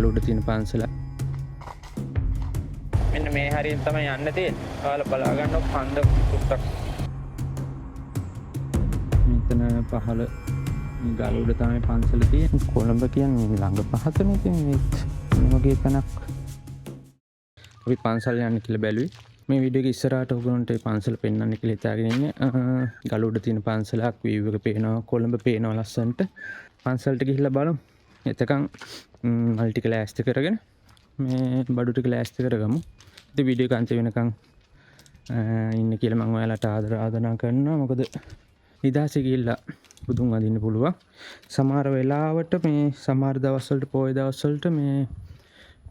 ගලුඩ තියෙන පන්සල. මෙන්න මේ හරියෙන් තමයි යන්න තියෙන්නේ. ඔයාලා බලා ගන්න කන්ද පුත්තක්. මෙතන පහළ ගලුඩ තමයි පන්සල තියෙන්නේ. කොළඹ කියන්නේ ළඟ පහතනේ තියෙන්නේ. මේ වගේ තැනක්. අපි පන්සල් යන්න කියලා බැලුවේ. මේ වීඩියෝ එක ඉස්සරහට ඔයගොල්ලන්ට පන්සල පෙන්වන්න කියලා හිතාගෙන ඉන්නේ. ගලුඩ තියෙන පන්සලක් වීව් එක පේනවා. කොළඹ පේනවා ලස්සනට. පන්සලට ගිහිල්ලා බලමු. එතකන් මල් ටික ලෑස්ති කරගෙන මේ බඩු ටික ලෑස්ති කරගමු. ඉතින් වීඩියෝ එක අන්ත වෙනකන් ඉන්න කියලා මම ඔයාලට ආරාධනා කරනවා. මොකද නිදාසේ ගිහිල්ලා බුදුන් වඳින්න පුළුවන්. සමහර වෙලාවට මේ සමහර දවස්වලට පොය දවස්වලට මේ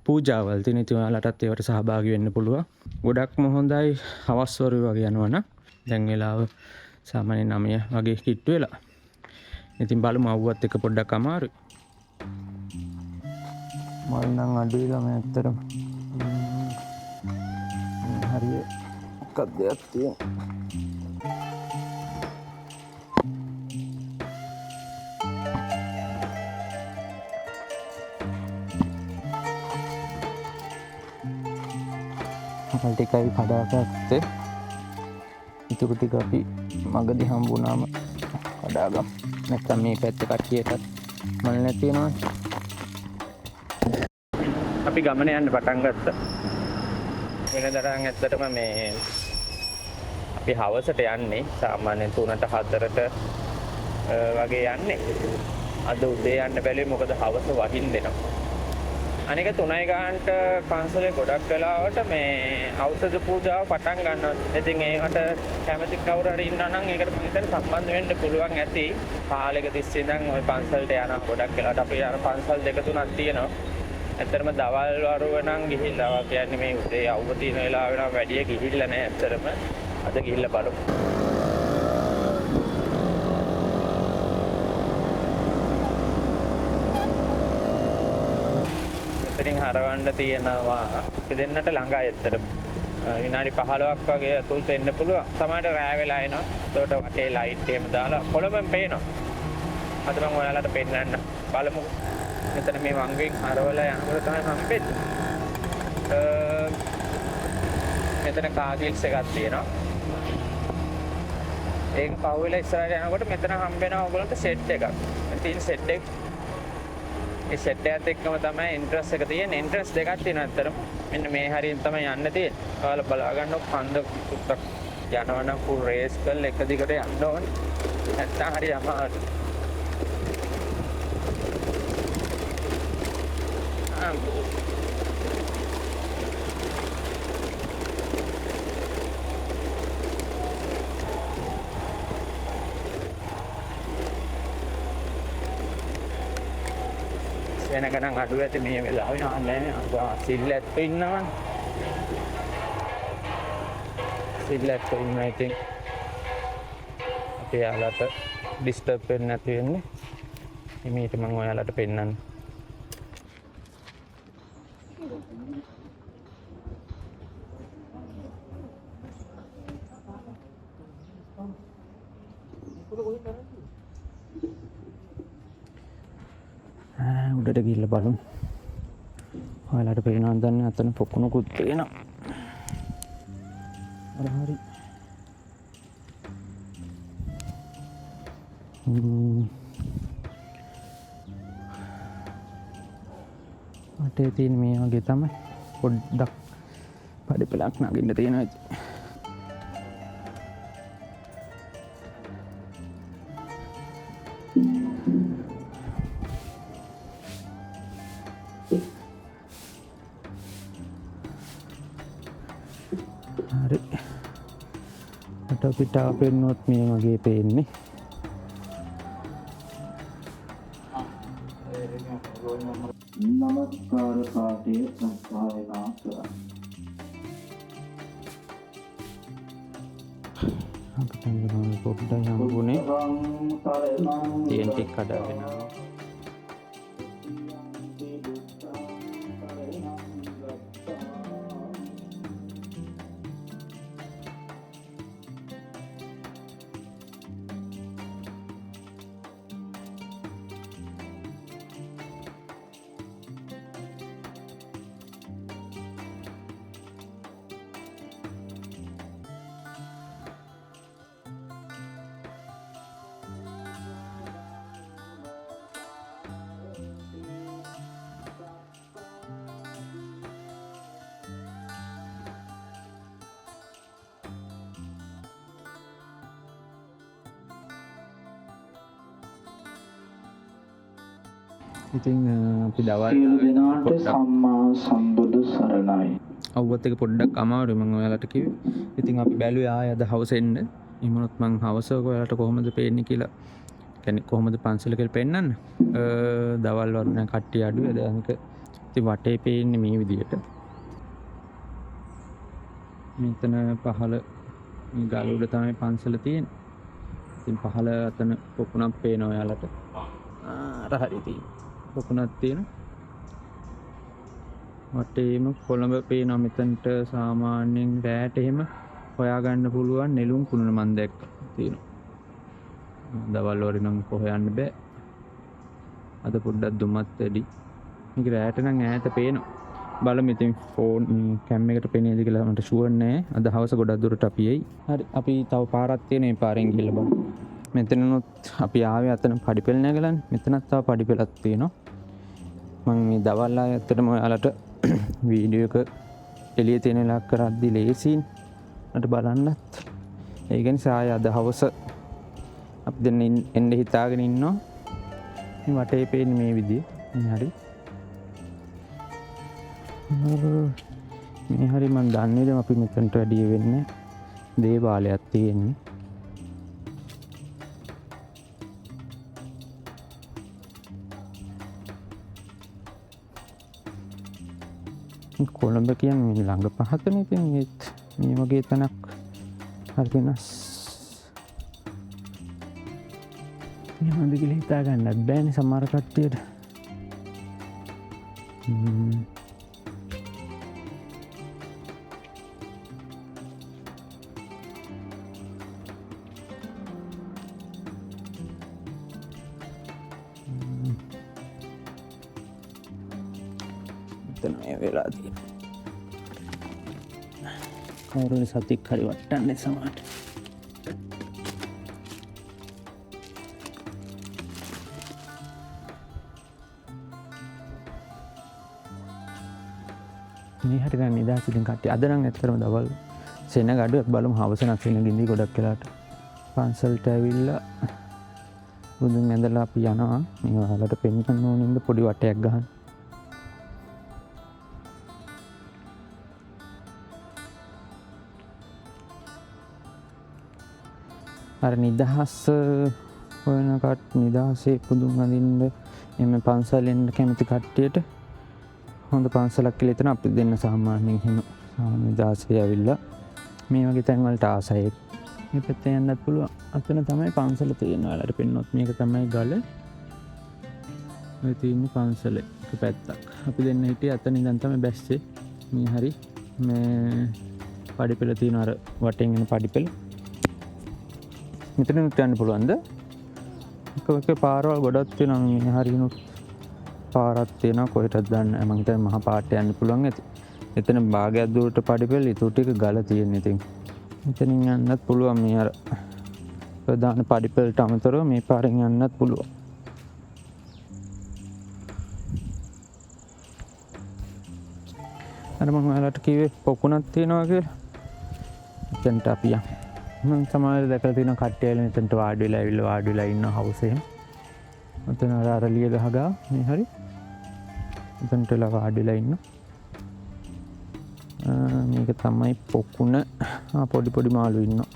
පූජාවල් තියෙන. ඉතින් ඔයාලටත් ඒවට සහභාගී වෙන්න පුළුවන්. ගොඩක්ම හොඳයි හවස් වරුවේ වගේ යනවනම්. දැන් වෙලාව සාමාන්‍ය 9 වගේ කිට්ටු වෙලා. ඉතින් බලමු අවුවත් එක පොඩ්ඩක් අමාරුයි. මල් නම් අඩුයි ළමයි ඇත්තටම. හරිය මොකක්ද දෙයක් තියෙනවා. මල් ටිකයි කඩාගත්තේ. ඉතුරු ටික අපි මගදී හම්බුනාම කඩාගමු. නැත්නම් මේ පැත්තේ කට්ටියටත් මල් නැති වෙනවා. අපි ගමන යන්න පටන් ගත්තා. වෙනදටම ඇත්තටම මේ අපි හවසට යන්නේ සාමාන්‍යයෙන් 3ට 4ට වගේ යන්නේ. අද උදේ යන්න බැලුවේ මොකද හවස වහින්න දෙනවා. අනික 3යි ගානට පන්සලේ ගොඩක් වෙලාවට මේ ඖෂධ පූජාව පටන් ගන්නවා. ඉතින් ඒකට කැමති කවුරු හරි ඉන්නා නම් ඒකට මම හිතන්නේ සම්බන්ධ වෙන්න පුළුවන් ඇති. කාලෙක තිස්සේ ඉඳන් ওই පන්සලට යනවා ගොඩක් වෙලාවට. අපි යන පන්සල් 2-3ක් තියෙනවා. ඇත්තටම දවල් වරුව නම් ගිහිල්ලා කියන්නේ මේ උදේ අවුව තියෙන වෙලාව වෙනවා වැඩි ගිහිල්ලා නැහැ ඇත්තටම. අද ගිහිල්ලා බලමු. මෙතනින් හරවන්න තියෙනවා දෙන්නට ළඟයි ඇත්තටම. විනාඩි 15ක් වගේ අතුල්ට එන්න පුළුවන්. සමහරට රෑ වෙලා එනවා. ඒකට වටේ ලයිට් එහෙම දාලා කොළඹෙන් පේනවා. අද මම ඔයාලට පෙන්නන්න බලමු. මෙතන මේ වංගෙන් හරවලා යනකොට තමයි හම්බෙන්නේ. මෙතන කාගිල්ස් එකක් තියෙනවා. ඒක පහුවෙලා ඉස්සරහට යනකොට මෙතන හම්බෙනවා ඔයගොල්ලන්ට සෙට් එකක්. තියෙන සෙට් එක. ඒ සෙට් එකත් එක්කම තමයි එන්ට්‍රන්ස් එක තියෙන්නේ. එන්ට්‍රන්ස් දෙකක් තියෙනවා අතරම. මෙන්න මේ හරියෙන් තමයි යන්න තියෙන්නේ. ඔයාලා බලා ගන්න කන්ද පුත්තක් යනවනම් ෆුල් රේස් කරලා එක දිගට යන්න ඕනේ. නැත්නම් හරි අමාරුයි. වෙන ගණන් අඩු ඇති මේ වෙලාවේ නෑ සිල්ලත් ඉන්නවා. සිල්ලත් ඉන්නවා ඉතින් අපි යාලට ඩිස්ටර්බ් වෙන්නේ නැති වෙන්නේ. මේක මම ඔයාලට පෙන්නන්න. උඩට ගිහිල්ලා බලමු. ඔයාලට පේනවද දන්නේ අතන පොකුණකුත් පේනවා. හරි. අතේ තියෙන මේ වගේ තමයි පොඩ්ඩක් පඩපලක් නගින්න තියෙනවා. හරි. අට පිටාව පෙන්නුවොත් මේ වගේ පේන්නේ. නමස්කාර පාඨය සම්පාදනා කරා. අපිට මේ පොඩ්ඩක් හම්බුනේ. TNT කඩාගෙන. ඉතින් අපි දවල් සියලු දෙනාට සම්මා සම්බුදු සරණයි. අවුවත් එක පොඩ්ඩක් අමාරුයි මම ඔයාලට කිව්වේ. ඉතින් අපි බැලුවේ ආය අද හවස එන්න. එහෙමනොත් මං හවස ඔයාලට කොහොමද පේන්නේ කියලා. කියන්නේ කොහොමද පන්සල කියලා පෙන්නන්න. දවල් වරුණ කට්ටිය අඩුයි. දැන්ක ඉතින් වටේ පේන්නේ මේ විදියට. මෙතන පහළ ගල උඩ තමයි පන්සල තියෙන්නේ. ඉතින් පහළ අතන පොකුණක් පේනවා ඔයාලට. අර හරි තියෙන්නේ. පොකුණක් තියෙනවා. වටේම කොළඹ පේනවා. මෙතනට සාමාන්‍යයෙන් රැට එහෙම හොයාගන්න පුළුවන් නෙළුම් කුණන මන් දැක්කා තියෙනවා. දවල් වල නම් හොයන්න බෑ. අද පොඩ්ඩක් දුමත් වැඩි. මේක රැට නම් ඈත පේනවා. බලමු ඉතින් ෆෝන් කැම් එකට පේනේද කියලා මට ෂුවර් නෑ. අද හවස ගොඩක් දුරට අපි එයි. හරි අපි තව පාරක් තියෙන මේ පාරෙන් ගිහලා බලමු. මෙතනනොත් අපි ආවේ අතන පඩිපෙළ නැගලානේ. මෙතනත් තව පඩිපෙළක් තියෙනවා. මම මේ දවල් ආයේ ඇත්තටම ඔයාලට වීඩියෝ එක එළිය තියෙන ලක් කරද්දි ලේසියින් මට බලන්නත්. ඒක නිසා ආයේ අද හවස අපි දැන් එන්න හිතාගෙන ඉන්නවා. මේ වටේ පේන්නේ මේ විදිය. හරි. මේ හරි මම දන්නේ දැන් අපි මෙතනට වැඩි වෙන්නේ දේවාලයක් තියෙන්නේ. කොළඹ කියන්නේ මේ ළඟ පහතනේ. ඉතින් මේ වගේ තැනක් හරි වෙනස්. නියමද කියලා හිතා ගන්නත් බෑනේ සමහර කට්ටියට. මෙතන මේ වෙලා තියෙනවා. කවුරුනි සතික් හරි වට්ටන්නේ සමහරට. මේ හරි ගන්න නිදහස් ඉතින් කට්ටිය අද නම් ඇත්තටම දවල් සෙනග අඩුවක් බලමු හවස නම් සෙනග ඉඳි ගොඩක් වෙලාට පන්සලට ඇවිල්ලා බුදුන් ඇඳලා අපි යනවා. මේ ඔයාලට පෙන්වන්න ඕනින්ද පොඩි වටයක් ගහන්න. අර නිදහස් හොයන නිදහසේ පුදුන් අඳින්න එමෙ පන්සලෙන් කැමති කට්ටියට හොඳ පන්සලක් කියලා හිතන අපි දෙන්න සාමාන්‍යයෙන් එහෙම නිදහසේ ඇවිල්ලා මේ වගේ තැන් වලට ආසයි. මේ පැත්තේ යන්නත් පුළුවන්. අතන තමයි පන්සල තියෙන්නේ. ඔයාලට පෙන්නොත් මේක තමයි ගල. ඔය තියෙන්නේ පන්සල එක පැත්තක්. අපි දෙන්න හිටියේ අතන ඉඳන් තමයි බැස්සේ. මේ හරි මේ පඩිපෙළ තියෙන අර වටෙන් එන පඩිපෙළ. මෙතනත් යන්න පුළුවන්ද? එක පාරවල් ගොඩක් තියෙනවා. මේ හරිනුත් පාරක් තියෙනවා. කොහෙටද දන්නේ නැහැ. මම හිතන්නේ මහා පාරට යන්න පුළුවන් ඇති. එතන භාගයක් දුරට පඩිපෙළ ඊට ටික ගල තියෙන ඉතින්. මෙතනින් යන්නත් පුළුවන්. මේ අර ප්‍රධාන පඩිපෙළට අමතරව මේ පාරෙන් යන්නත් පුළුවන්. අර මම ඔයාලට කිව්වේ පොකුණක් තියෙනවා කියලා. එතනට අපි යමු. මම සමහරවිට දැකලා තියෙන කට්ටිය ඇවිල්ලා මෙතනට වාඩි වෙලා ඉන්න හවුස් එකේ. මෙතන අර අරලිය ගහගා මේ හරි. මෙතනටලා වාඩි වෙලා ඉන්න. මේක තමයි පොකුණ. පොඩි මාළු ඉන්නවා.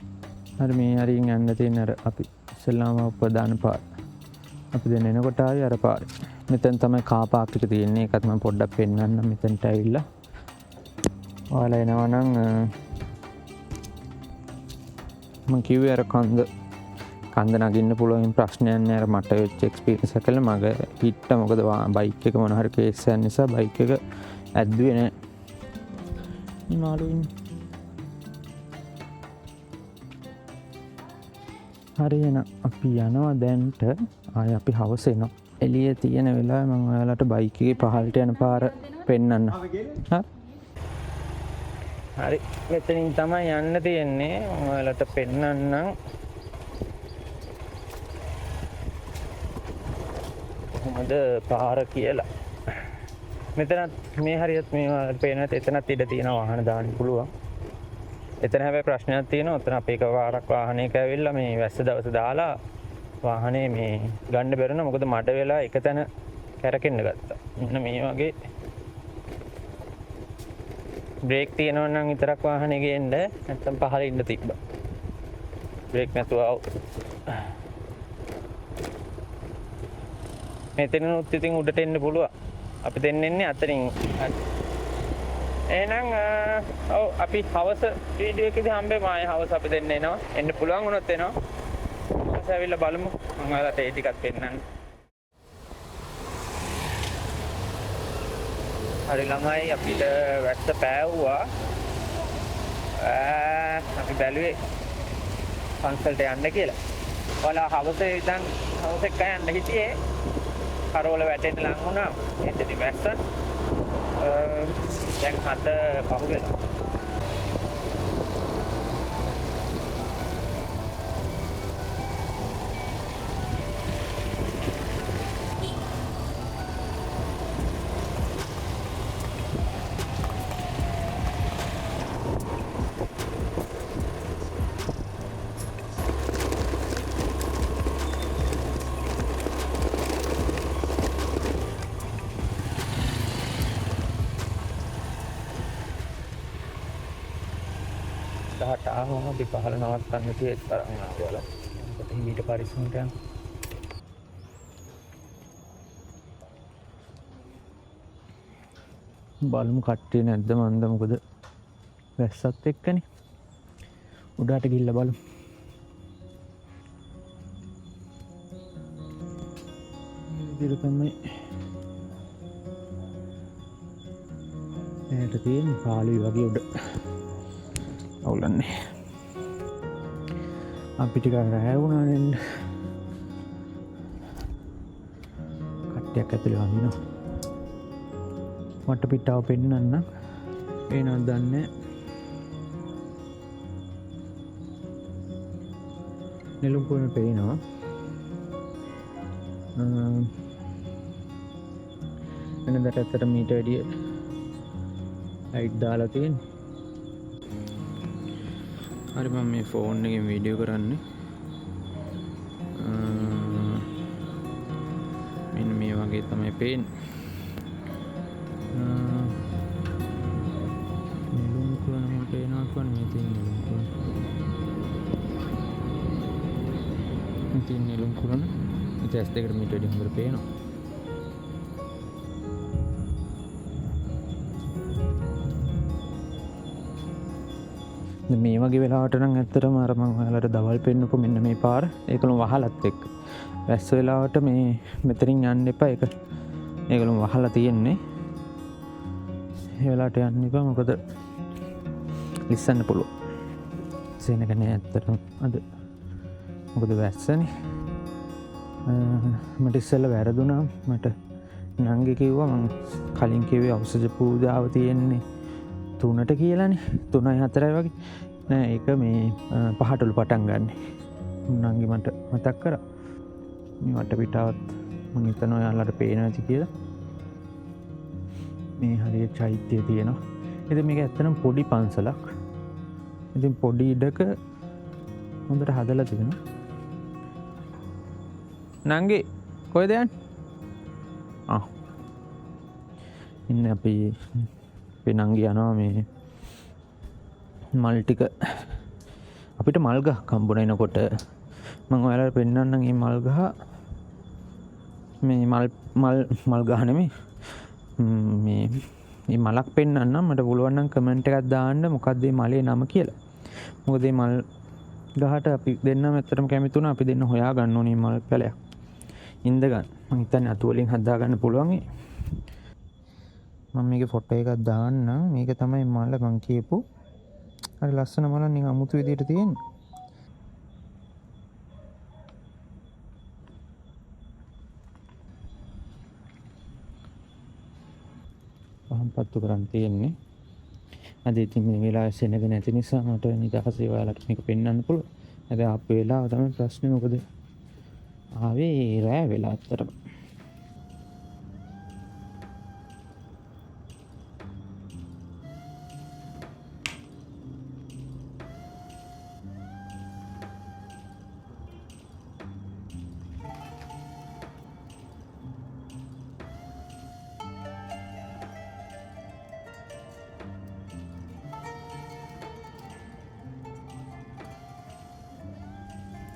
හරි මේ හරියෙන් යන්න තියෙන අර අපි ඉස්සෙල්ලාම ප්‍රධාන පාර. අපි දැන් එනකොට ආවේ අර පාරේ. මෙතන තමයි කාර් පාක් එක තියෙන්නේ. ඒකත් මම පොඩ්ඩක් පෙන්නන්න මෙතනට ඇවිල්ලා. ඔයාලා එනවා නම් මම කිව්වේ අර කන්ද නගින්න පුළුවන් ප්‍රශ්නයක් නෑ. අර මට වෙච්ච එක්ස්පීරියන්ස් එක කළා මග හිට්ට. මොකද බයික් එක මොන හරි කේස් එකක් නිසා බයික් එක ඇද්දුවේ නෑ. මේ මාළු ඉන්නේ. හරි එහෙනම් අපි යනවා දැන්ට. ආය අපි හවස එනවා. එළියේ තියෙන වෙලාවේ මම ඔයාලට බයික් එකේ පහළට යන පාර පෙන්නන්න. හරි මෙතනින් තමයි යන්න තියෙන්නේ. මම ඔයාලට පෙන්නන්නම්. කොහොමද පාර කියලා. මෙතනත් මේ හරියත් මේ පේනත් එතනත් ඉඩ තියෙනවා වාහන දාන්න පුළුවන්. එතන හැබැයි ප්‍රශ්නයක් තියෙනවා. එතන අපේ එකපාරක් වාහනයක ඇවිල්ලා මේ වැස්ස දවස දාලා වාහනේ මේ ගන්න බැරුණා. මොකද මඩ වෙලා එක තැන කැරකෙන්න ගත්තා. මෙන්න මේ වගේ බ්‍රේක් තියෙනවා නම් විතරක් වාහනේ ගේන්න, නැත්තම් පහළ ඉන්න තිබ්බා. බ්‍රේක් නැතුව මෙතනනුත් ඉතින් උඩට එන්න පුළුවන්. අපි දෙන්න එන්නේ අතරින්. එහෙනම් ඔව් අපි හවස වීඩියෝ එකේදී හම්බෙමු. ආයේ හවස අපි දෙන්න එනවා. එන්න පුළුවන් වුණොත් එනවා. ඊට ඇවිල්ලා බලමු. මම ඔයාලට ඒ ටිකත් පෙන්නන්න. හරි ළමයි අපිට වැස්ස පෑවුවා. අපි බැලුවේ පන්සලට යන්න කියලා. ඔයාලා හවසේ ඉඳන් හවස එක යන්න හිටියේ. කරවල වැටෙන්න ලඟ වුණා. එතනදි වැස්ස දැන් 7 පහු වෙනවා. දහට ආවම අපි පහළ නවත්තන්න තියෙත් තරම් ආවල. ඒකට හිමීට පරිස්සමට යන්න. බලමු කට්ටිය නැද්ද මන්ද, මොකද වැස්සත් එක්කනේ. උඩට ගිහිල්ලා බලමු. විදිහට තමයි එකට තියෙන පාළුයි වගේ උඩ අවුලන්නේ. අපි ටිකක් රැ වුණා නේද? කට්ටියක් ඇතුලේ වඳිනවා. මට පිටාව පෙන්නන්න එනවද දන්නේ. නෙළුම් කුරුම පේනවා. එනදට ඇත්තට මීට වැඩිය ලයිට් දාලා තියෙන්නේ. හරි මම මේ ෆෝන් එකෙන් වීඩියෝ කරන්නේ. මෙන්න මේ වගේ තමයි පේන්නේ. නෙළුම් කුරුම පේනවා කියන්නේ මේ තියෙන නෙළුම් කුරුම. ඉතින් නෙළුම් කුරුම ඉතින් ඇස් දෙකට මීට වැඩිය හොඳට පේනවා. මේ වගේ වෙලාවට නම් ඇත්තටම අර මම ඔයාලට දවල් පෙන්නපු මෙන්න මේ පාර ඒකලම වහලත් එක්ක වැස්ස වෙලාවට මේ මෙතනින් යන්න එපා. ඒකලම වහලා තියෙන්නේ. ඒ වෙලාවට යන්න එපා, මොකද ලිස්සන්න පුළුවන්. සේනක නෑ ඇත්තටම අද, මොකද වැස්සනේ. මට ඉස්සෙල්ලා වැරදුනා. මට නංගි කිව්වා මං කලින් කිව්වේ ඖෂධ පූජාව තියෙන්නේ 3ට කියලානේ. 3යි 4යි වගේ නෑ, ඒක මේ 5ටලු පටන් ගන්න. නංගි මට මතක් කරා. මේ වටපිටාවත් මම හිතනවා ඔයාලට පේනවා ඇති කියලා. මේ හරිය චෛත්‍යය තියෙනවා. ඉතින් මේක ඇත්තටම පොඩි පන්සලක්. ඉතින් පොඩි ඉඩක හොඳට හදලා තිබෙනවා. නංගි කොහෙද යන්නේ? ඉන්න අපි නංගි යනවා මේ මල් ටික අපිට මල් ගහ කම්බුන එනකොට මම ඔයාලට පෙන්නන්නම්. මේ මල් ගහ මේ මල් ගහ නෙමෙයි, මේ මලක් පෙන්නන්නම්. මට පුළුවන් නම් කමෙන්ට් එකක් දාන්න මොකක්ද මේ මලේ නම කියලා. මොකද මේ මල් ගහට අපි දෙන්නම ඇත්තටම කැමති වුණා. අපි දෙන්න හොයා ගන්න ඕනේ මල් පැලයක් ඉඳ ගන්න. මම හිතන්නේ අතු වලින් හදා ගන්න පුළුවන්. මම මේකේ ෆොටෝ එකක් දාන්නම්. මේක තමයි මල මං කියපු. හරි ලස්සන මලක් නිකන් අමුතු විදියට තියෙන්නේ. පහන් පත්තු කරන් තියෙන්නේ. අද ඉතින් මේ වෙලාවේ සෙනග නැති නිසා මට නිදහසේ ඔයාලට මේක පෙන්වන්න පුළුවන්. අද ආපු වෙලාව තමයි ප්‍රශ්නේ. මොකද ආවේ රෑ වෙලා අතරම.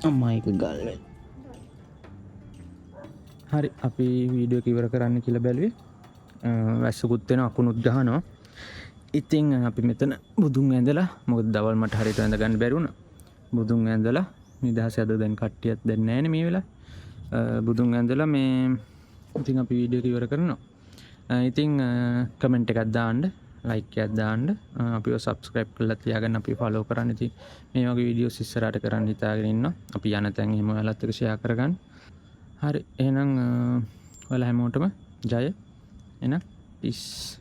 අම්මයික ගල්ල හරි අපි වීඩියෝ කිවර කරන්න කියලා බැලුවේ වැස්සකුත්වෙන අකුණුත් ගහනවා. ඉතිං අපි මෙතන බුදුන් ඇඳලා මොකද දවල් මට හරිට ඇඳ ගන්න බැරුණ බුදුන් ඇඳලා නිදහස අද දැන් කට්ටියත් දැන් නෑන මේ වෙලා බුදුන් ඇඳලා මේ ඉතින් අපි වීඩියෝ කිවර කරනවා. ඉතිං කමෙන්ට් එකක් දාන්න ලයික් එකක් දාන්න අපිව සබ්ස්ක්‍රයිබ් කරලා තියාගන්න අපි ෆලෝ කරන්න. ඉතින් මේ වගේ වීඩියෝස් ඉස්සරහට කරන්න හිතාගෙන ඉන්නවා. අපි යන තැන් එහෙම ඔයාලත් එක්ක ෂෙයා කරගන්න. හරි එහෙනම් ඔයාලා හැමෝටම ජය. එහෙනම් peace.